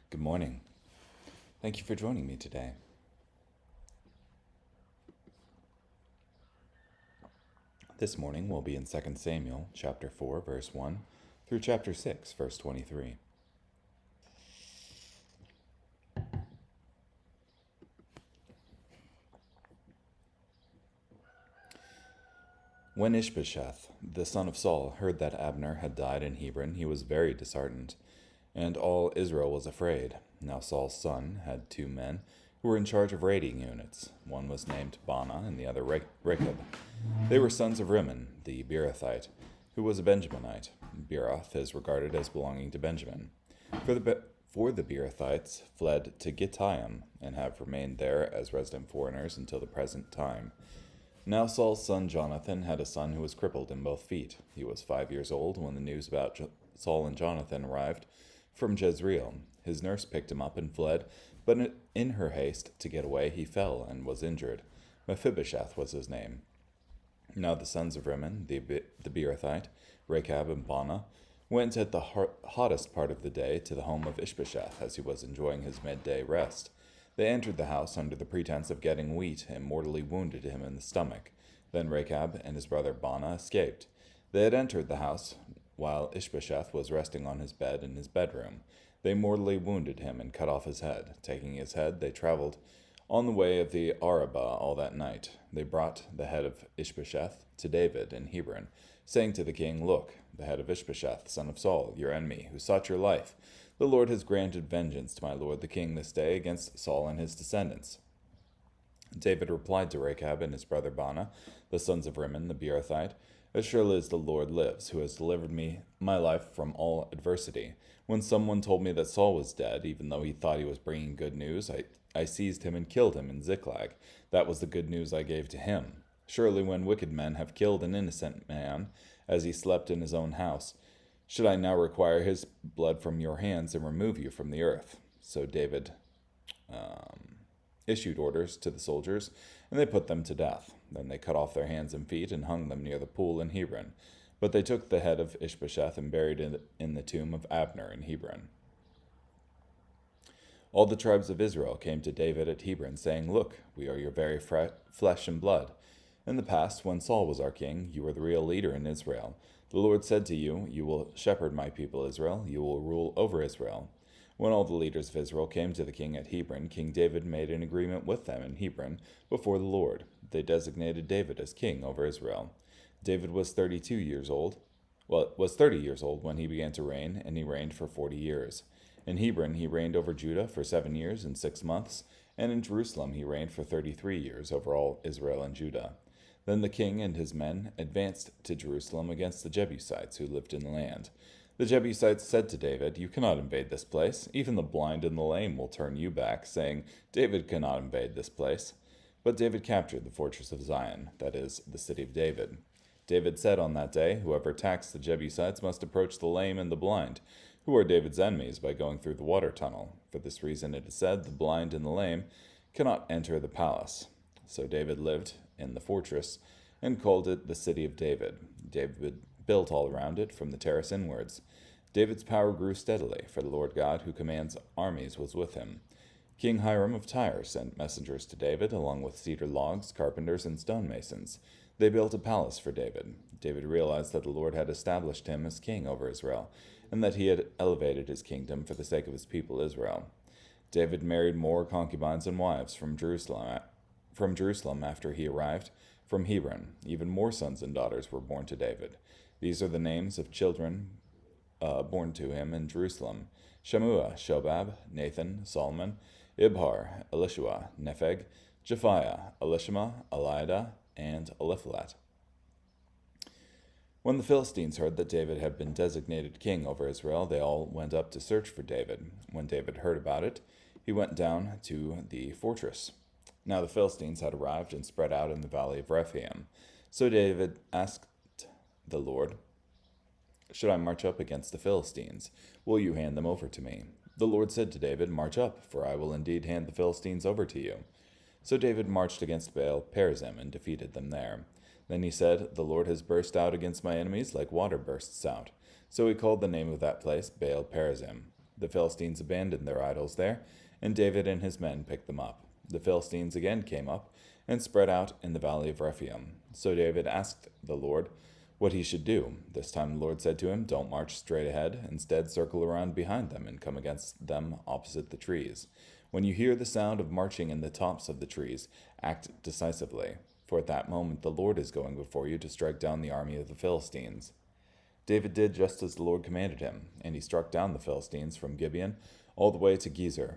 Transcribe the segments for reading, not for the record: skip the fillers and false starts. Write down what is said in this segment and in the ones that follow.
Good morning. Thank you for joining me today. This morning we'll be in 2 Samuel chapter 4 verse 1 through chapter 6 verse 23. When Ishbosheth, the son of Saul, heard that Abner had died in Hebron, he was very disheartened, and all Israel was afraid. Now Saul's son had 2 men who were in charge of raiding units. One was named Baanah and the other Rechab. They were sons of Rimmon, the Beerothite, who was a Benjaminite. Beeroth is regarded as belonging to Benjamin. For the Beerothites fled to Gittaim and have remained there as resident foreigners until the present time. Now Saul's son Jonathan had a son who was crippled in both feet. He was 5 years old when the news about Saul and Jonathan arrived from Jezreel. His nurse picked him up and fled, but in her haste to get away he fell and was injured. Mephibosheth was his name. Now the sons of Rimmon, the Beerothite, Rechab and Baanah, went at the hottest part of the day to the home of Ishbosheth as he was enjoying his midday rest. They entered the house under the pretense of getting wheat and mortally wounded him in the stomach. Then Rechab and his brother Baanah escaped. They had entered the house while Ishbosheth was resting on his bed in his bedroom. They mortally wounded him and cut off his head. Taking his head, they traveled on the way of the Arabah all that night. They brought the head of Ishbosheth to David in Hebron, saying to the king, "Look, the head of Ishbosheth, son of Saul, your enemy, who sought your life. The Lord has granted vengeance to my lord the king this day against Saul and his descendants." David replied to Rechab and his brother Baanah, the sons of Rimmon the Beerothite, "As surely as the Lord lives, who has delivered me my life from all adversity. When someone told me that Saul was dead, even though he thought he was bringing good news, I seized him and killed him in Ziklag. That was the good news I gave to him. Surely when wicked men have killed an innocent man, as he slept in his own house, should I now require his blood from your hands and remove you from the earth?" So David issued orders to the soldiers, and they put them to death. Then they cut off their hands and feet and hung them near the pool in Hebron. But they took the head of Ishbosheth and buried it in the tomb of Abner in Hebron. All the tribes of Israel came to David at Hebron, saying, "Look, we are your very flesh and blood. In the past, when Saul was our king, you were the real leader in Israel. The Lord said to you, 'You will shepherd my people Israel, you will rule over Israel.'" When all the leaders of Israel came to the king at Hebron, King David made an agreement with them in Hebron before the Lord. They designated David as king over Israel. David was 30 years old when he began to reign, and he reigned for 40 years. In Hebron he reigned over Judah for 7 years and 6 months, and in Jerusalem he reigned for 33 years over all Israel and Judah. Then the king and his men advanced to Jerusalem against the Jebusites who lived in the land. The Jebusites said to David, "You cannot invade this place. Even the blind and the lame will turn you back, saying, 'David cannot invade this place.'" But David captured the fortress of Zion, that is, the city of David. David said on that day, "Whoever attacks the Jebusites must approach the lame and the blind, who are David's enemies, by going through the water tunnel. For this reason it is said, 'The blind and the lame cannot enter the palace.'" So David lived in the fortress and called it the city of David. David built all around it from the terrace inwards. David's power grew steadily, for the Lord God, who commands armies, was with him. King Hiram of Tyre sent messengers to David, along with cedar logs, carpenters, and stonemasons. They built a palace for David. David realized that the Lord had established him as king over Israel, and that he had elevated his kingdom for the sake of his people Israel. David married more concubines and wives from Jerusalem after he arrived from Hebron. Even more sons and daughters were born to David. These are the names of children born to him in Jerusalem: Shammua, Shobab, Nathan, Solomon, Ibhar, Elishua, Nepheg, Japhiah, Elishama, Eliada, and Eliphalet. When the Philistines heard that David had been designated king over Israel, they all went up to search for David. When David heard about it, he went down to the fortress. Now the Philistines had arrived and spread out in the valley of Rephaim. So David asked the Lord, "Should I march up against the Philistines? Will you hand them over to me?" The Lord said to David, "March up, for I will indeed hand the Philistines over to you." So David marched against Baal Perazim and defeated them there. Then he said, "The Lord has burst out against my enemies like water bursts out." So he called the name of that place Baal Perazim. The Philistines abandoned their idols there, and David and his men picked them up. The Philistines again came up and spread out in the valley of Rephaim. So David asked the Lord what he should do. This time the Lord said to him, "Don't march straight ahead. Instead, circle around behind them and come against them opposite the trees. When you hear the sound of marching in the tops of the trees, act decisively, for at that moment the Lord is going before you to strike down the army of the Philistines." David did just as the Lord commanded him, and he struck down the Philistines from Gibeon all the way to Gezer.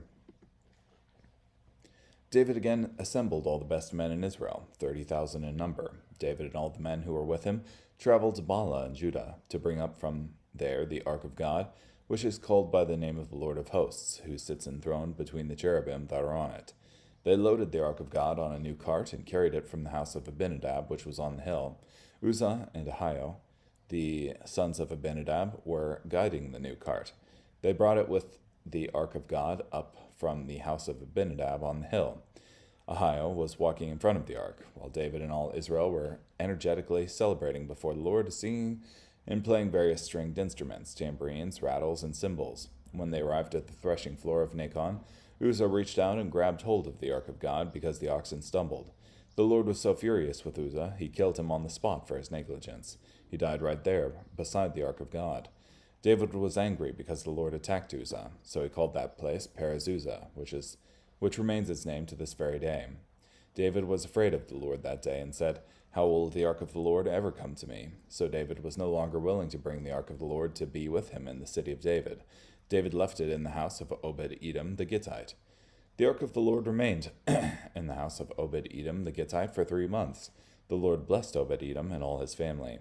David again assembled all the best men in Israel, 30,000 in number. David and all the men who were with him traveled to Baalah in Judah to bring up from there the ark of God, which is called by the name of the Lord of hosts, who sits enthroned between the cherubim that are on it. They loaded the ark of God on a new cart and carried it from the house of Abinadab, which was on the hill. Uzzah and Ahio, the sons of Abinadab, were guiding the new cart. They brought it with the ark of God up from the house of Abinadab on the hill. Ahio was walking in front of the ark, while David and all Israel were energetically celebrating before the Lord, singing and playing various stringed instruments, tambourines, rattles, and cymbals. When they arrived at the threshing floor of Nacon, Uzzah reached out and grabbed hold of the ark of God because the oxen stumbled. The Lord was so furious with Uzzah, he killed him on the spot for his negligence. He died right there, beside the ark of God. David was angry because the Lord attacked Uzzah, so he called that place Perez-Uzzah, which remains its name to this very day. David was afraid of the Lord that day and said, "How will the ark of the Lord ever come to me?" So David was no longer willing to bring the ark of the Lord to be with him in the city of David. David left it in the house of Obed-Edom the Gittite. The ark of the Lord remained in the house of Obed-Edom the Gittite for 3 months. The Lord blessed Obed-Edom and all his family.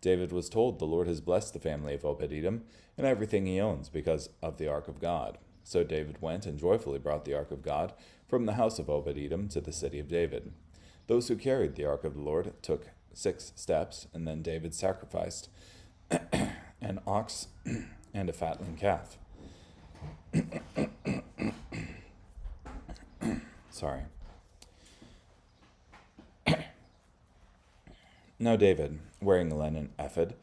David was told, "The Lord has blessed the family of Obed-Edom and everything he owns because of the ark of God." So David went and joyfully brought the ark of God from the house of Obed-Edom to the city of David. Those who carried the ark of the Lord took 6 steps, and then David sacrificed an ox and a fatling calf. Sorry. Now David, wearing a linen ephod,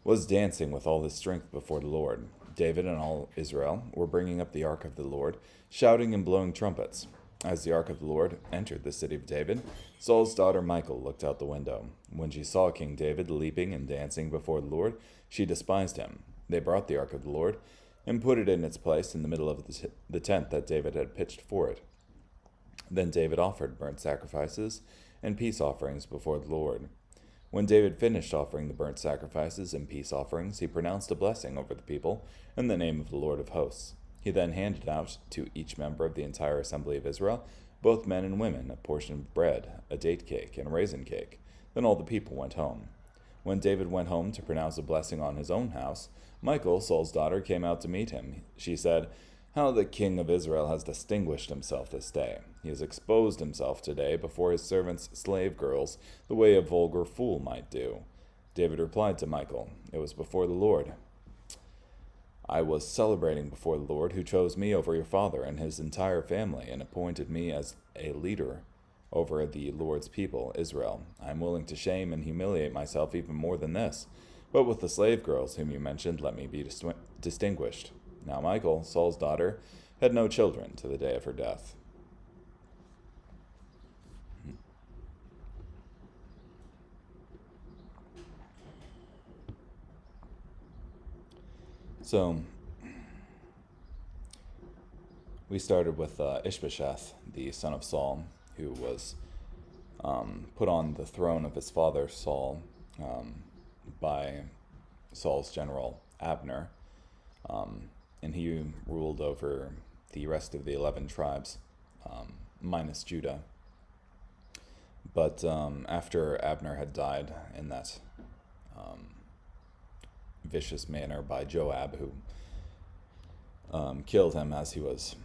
was dancing with all his strength before the Lord. David and all Israel were bringing up the ark of the Lord, shouting and blowing trumpets. As the ark of the Lord entered the city of David, Saul's daughter Michal looked out the window. When she saw King David leaping and dancing before the Lord, she despised him. They brought the ark of the Lord and put it in its place in the middle of the tent that David had pitched for it. Then David offered burnt sacrifices and peace offerings before the Lord. When David finished offering the burnt sacrifices and peace offerings, he pronounced a blessing over the people in the name of the Lord of hosts. He then handed out to each member of the entire assembly of Israel, both men and women, a portion of bread, a date cake, and a raisin cake. Then all the people went home. When David went home to pronounce a blessing on his own house, Michal, Saul's daughter, came out to meet him. She said, "How the king of Israel has distinguished himself this day. He has exposed himself today before his servants' slave girls, the way a vulgar fool might do." David replied to Michal, "It was before the Lord. I was celebrating before the Lord, who chose me over your father and his entire family and appointed me as a leader over the Lord's people, Israel. I am willing to shame and humiliate myself even more than this. But with the slave girls whom you mentioned, let me be distinguished." Now Michal, Saul's daughter, had no children to the day of her death. So, we started with Ishbosheth, the son of Saul, who was put on the throne of his father Saul by Saul's general Abner. And he ruled over the rest of the 11 tribes, minus Judah. But after Abner had died in that vicious manner by Joab, who killed him as he was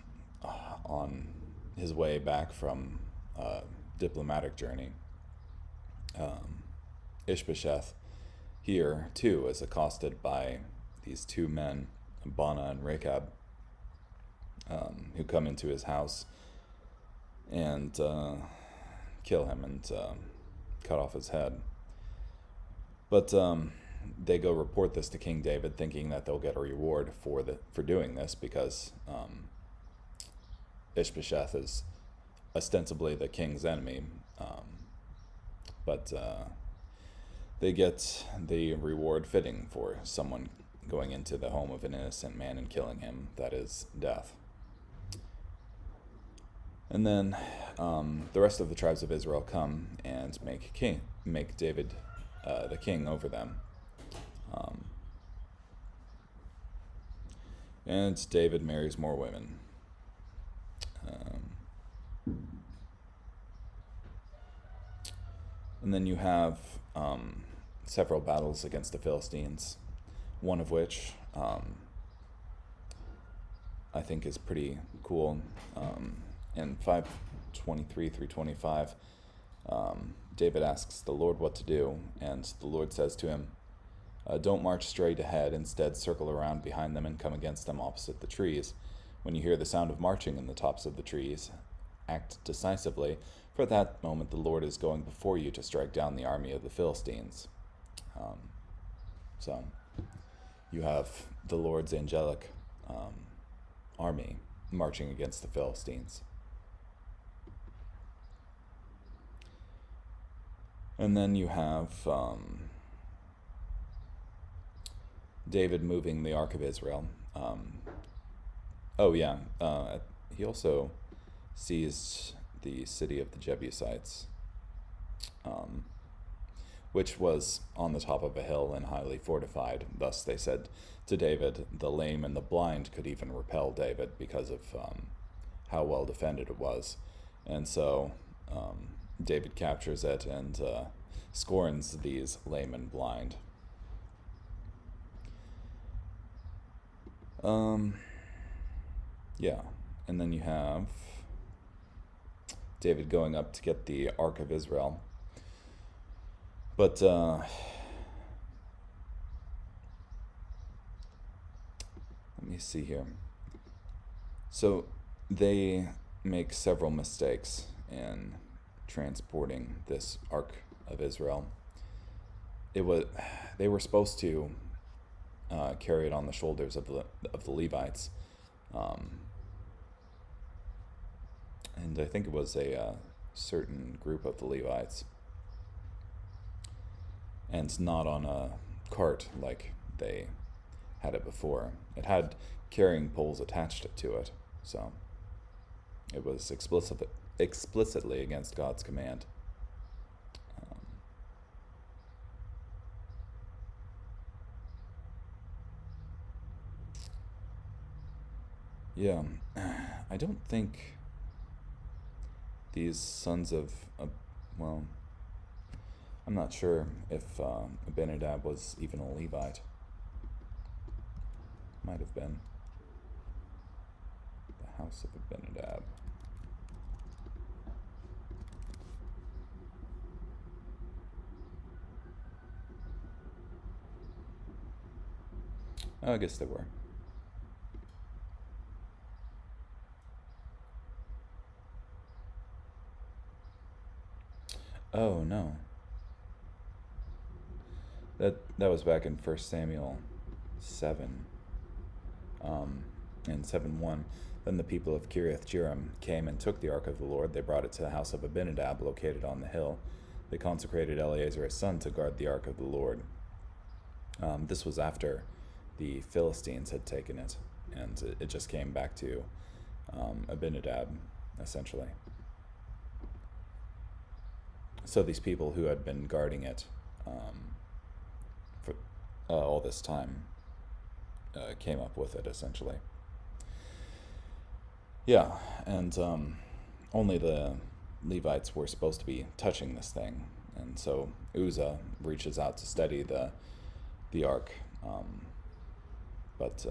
on his way back from a diplomatic journey, Ishbosheth here, too, is accosted by these 2 men, Baanah and Rechab, who come into his house and kill him and cut off his head. But they go report this to King David, thinking that they'll get a reward for doing this, because Ishbosheth is ostensibly the king's enemy. But they get the reward fitting for someone going into the home of an innocent man and killing him, that is, death. And then the rest of the tribes of Israel come and make David the king over them. And David marries more women. And then you have several battles against the Philistines, one of which I think is pretty cool. In 5:23 through 25, David asks the Lord what to do, and the Lord says to him, "Don't march straight ahead. Instead, circle around behind them and come against them opposite the trees. When you hear the sound of marching in the tops of the trees, act decisively, for at that moment the Lord is going before you to strike down the army of the Philistines." So you have the Lord's angelic army marching against the Philistines. And then you have David moving the Ark of Israel. He also seized the city of the Jebusites, which was on the top of a hill and highly fortified. Thus, they said to David, the lame and the blind could even repel David because of how well defended it was. And so David captures it and scorns these lame and blind. And then you have David going up to get the Ark of Israel. But let me see here. So they make several mistakes in transporting this Ark of Israel. They were supposed to carry it on the shoulders of the Levites, and I think it was a certain group of the Levites, and not on a cart like they had it before. It had carrying poles attached to it, so it was explicitly against God's command. I don't think these sons of, I'm not sure if Abinadab was even a Levite. Might have been. The house of Abinadab. Oh, I guess they were. Oh, no. That was back in 1 Samuel 7. In 7:1. Then the people of Kiriath Jearim came and took the ark of the Lord. They brought it to the house of Abinadab, located on the hill. They consecrated Eleazar his son to guard the ark of the Lord. This was after the Philistines had taken it, and it just came back to Abinadab, essentially. So these people who had been guarding it for all this time came up with it, essentially. Yeah, and only the Levites were supposed to be touching this thing, and so Uzzah reaches out to steady the ark, but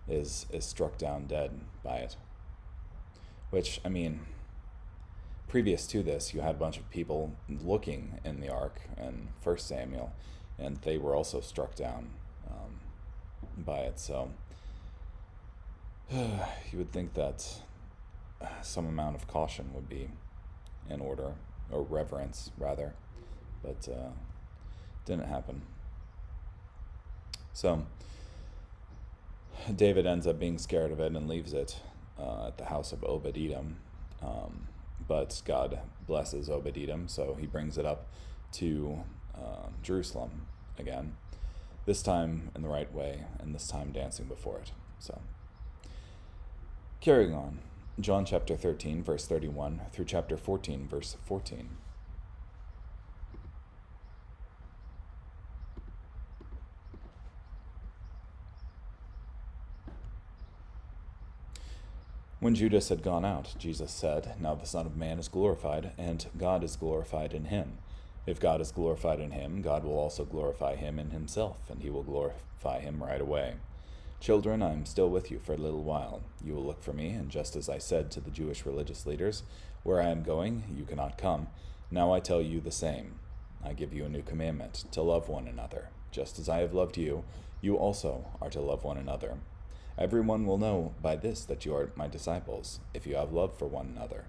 is struck down dead by it. Which, I mean, previous to this, you had a bunch of people looking in the ark in 1 Samuel, and they were also struck down by it. So you would think that some amount of caution would be in order, or reverence, rather. but didn't happen. So David ends up being scared of it and leaves it at the house of Obed-Edom. But God blesses Obed-Edom, so he brings it up to Jerusalem again, this time in the right way, and this time dancing before it. So, carrying on, John chapter 13, verse 31 through chapter 14, verse 14. When Judas had gone out, Jesus said, "Now the Son of Man is glorified, and God is glorified in him. If God is glorified in him, God will also glorify him in himself, and he will glorify him right away. Children, I am still with you for a little while. You will look for me, and just as I said to the Jewish religious leaders, where I am going, you cannot come. Now I tell you the same. I give you a new commandment, to love one another. Just as I have loved you, you also are to love one another. Everyone will know by this that you are my disciples, if you have love for one another."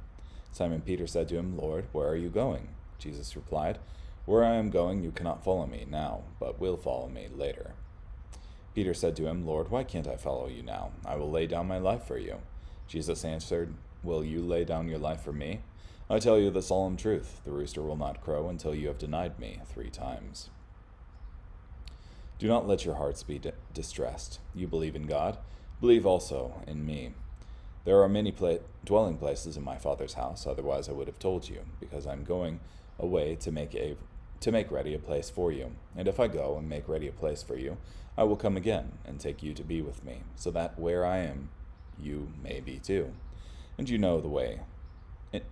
Simon Peter said to him, "Lord, where are you going?" Jesus replied, "Where I am going you cannot follow me now, but will follow me later." Peter said to him, "Lord, why can't I follow you now? I will lay down my life for you." Jesus answered, "Will you lay down your life for me? I tell you the solemn truth, the rooster will not crow until you have denied me 3 times. Do not let your hearts be distressed. You believe in God, believe also in me. There are many dwelling places in my Father's house, otherwise I would have told you, because I am going away to make ready a place for you. And if I go and make ready a place for you, I will come again and take you to be with me, so that where I am, you may be too. And you know the way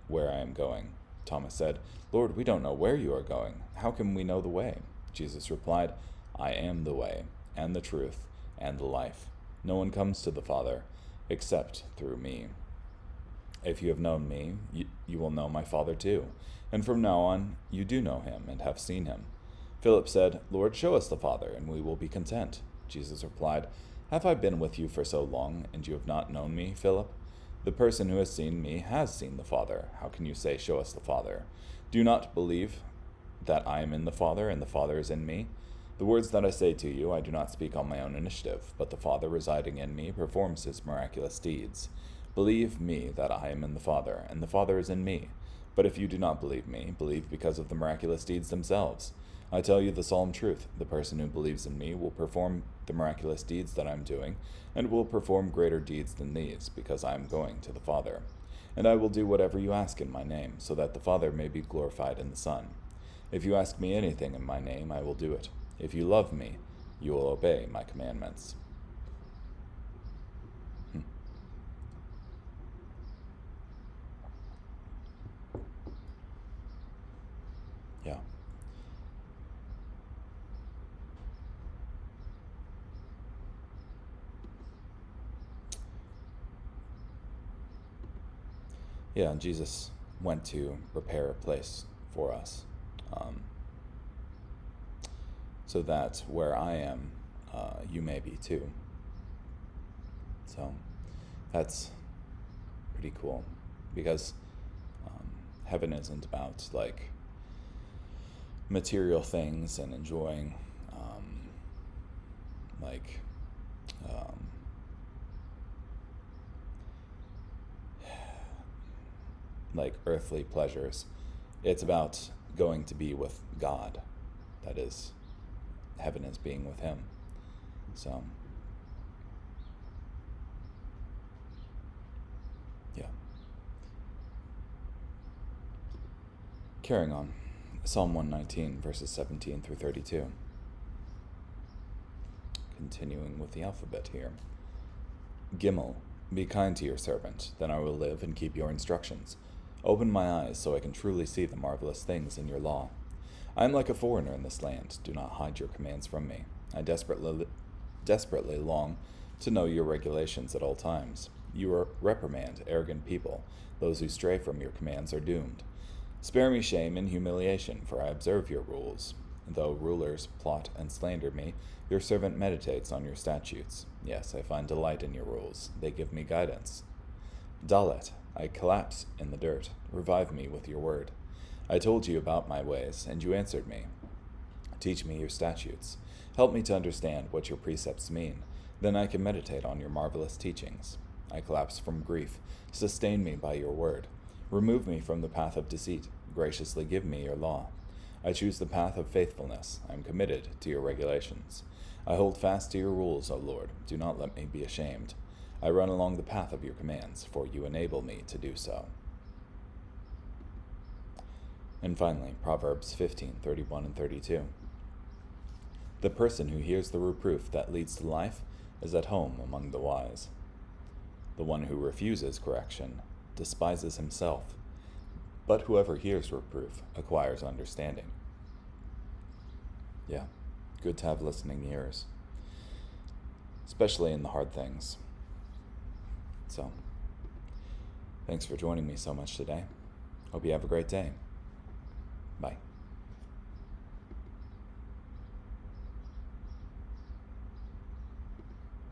where I am going." Thomas said, "Lord, we don't know where you are going. How can we know the way?" Jesus replied, "I am the way, and the truth, and the life. No one comes to the Father except through me. If you have known me, you will know my Father too. And from now on, you do know him and have seen him." Philip said, "Lord, show us the Father, and we will be content." Jesus replied, "Have I been with you for so long, and you have not known me, Philip? The person who has seen me has seen the Father. How can you say, 'Show us the Father'? Do you not believe that I am in the Father, and the Father is in me? The words that I say to you, I do not speak on my own initiative, but the Father residing in me performs his miraculous deeds. Believe me that I am in the Father, and the Father is in me. But if you do not believe me, believe because of the miraculous deeds themselves. I tell you the solemn truth, the person who believes in me will perform the miraculous deeds that I am doing, and will perform greater deeds than these, because I am going to the Father. And I will do whatever you ask in my name, so that the Father may be glorified in the Son. If you ask me anything in my name, I will do it. If you love me, you will obey my commandments." Yeah. Yeah, Jesus went to prepare a place for us, so that where I am, you may be too. So that's pretty cool, because heaven isn't about like material things and enjoying like um, like earthly pleasures. It's about going to be with God. That is, heaven is being with him. So yeah. Carrying on, Psalm 119, verses 17 through 32. Continuing with the alphabet here. Gimel, be kind to your servant, then I will live and keep your instructions. Open my eyes so I can truly see the marvelous things in your law. I am like a foreigner in this land. Do not hide your commands from me. I desperately long to know your regulations at all times. You reprimand arrogant people. Those who stray from your commands are doomed. Spare me shame and humiliation, for I observe your rules. Though rulers plot and slander me, your servant meditates on your statutes. Yes, I find delight in your rules. They give me guidance. Dalet, I collapse in the dirt. Revive me with your word. I told you about my ways, and you answered me. Teach me your statutes. Help me to understand what your precepts mean. Then I can meditate on your marvelous teachings. I collapse from grief. Sustain me by your word. Remove me from the path of deceit. Graciously give me your law. I choose the path of faithfulness. I am committed to your regulations. I hold fast to your rules, O Lord. Do not let me be ashamed. I run along the path of your commands, for you enable me to do so. And finally, Proverbs 15:31 and 32. The person who hears the reproof that leads to life is at home among the wise. The one who refuses correction despises himself, but whoever hears reproof acquires understanding. Yeah, good to have listening ears, especially in the hard things. So, thanks for joining me so much today. Hope you have a great day. Bye.